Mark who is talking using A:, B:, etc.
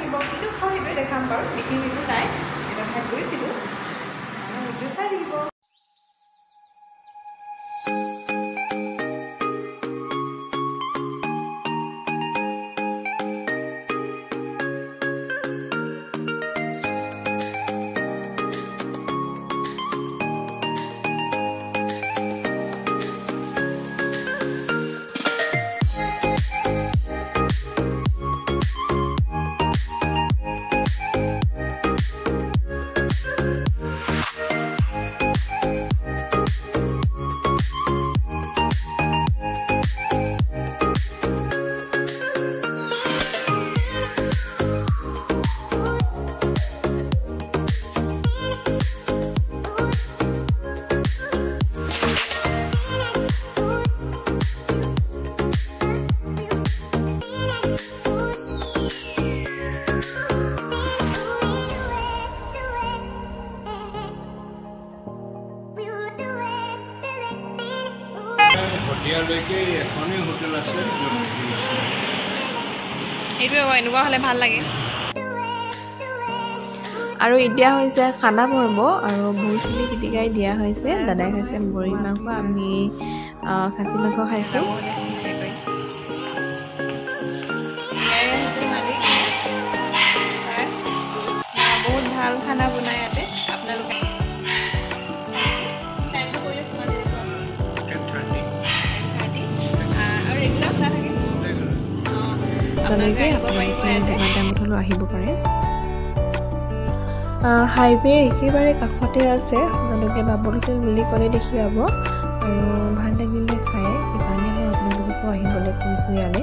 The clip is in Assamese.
A: লাগিব কিন্তু সেইটোৱে দেখাম বাৰু বিশেষ একো নাই এটা ঠাইত গৈছিলোঁ সেইটো চাই থাকিব
B: ইয়ালৈকে এখনেই হোটেল আছে
A: এইটো এনেকুৱা হ'লে ভাল লাগে
C: আৰু এতিয়া হৈছে খানা পৰ্ব আৰু ভোজলি পিটিকাই দিয়া হৈছে দাদাই খাইছে মুড়ি মাংস আমি খাচী মাংস খাইছোঁ
A: বহুত ভাল খানা বনাই ইয়াতে আপোনালোকে
C: তেনেকৈ আপোনালোকে যিমান টাইমত হ'লেও আহিব পাৰে হাইৱেৰ একেবাৰে কাষতে আছে আপোনালোকে বাবল হোটেল বুলি ক'লে দেখি পাব আৰু ভাল লাগিলে খাই সেইকাৰণে মই আপোনালোককো আহিবলৈ কৈছোঁ ইয়ালৈ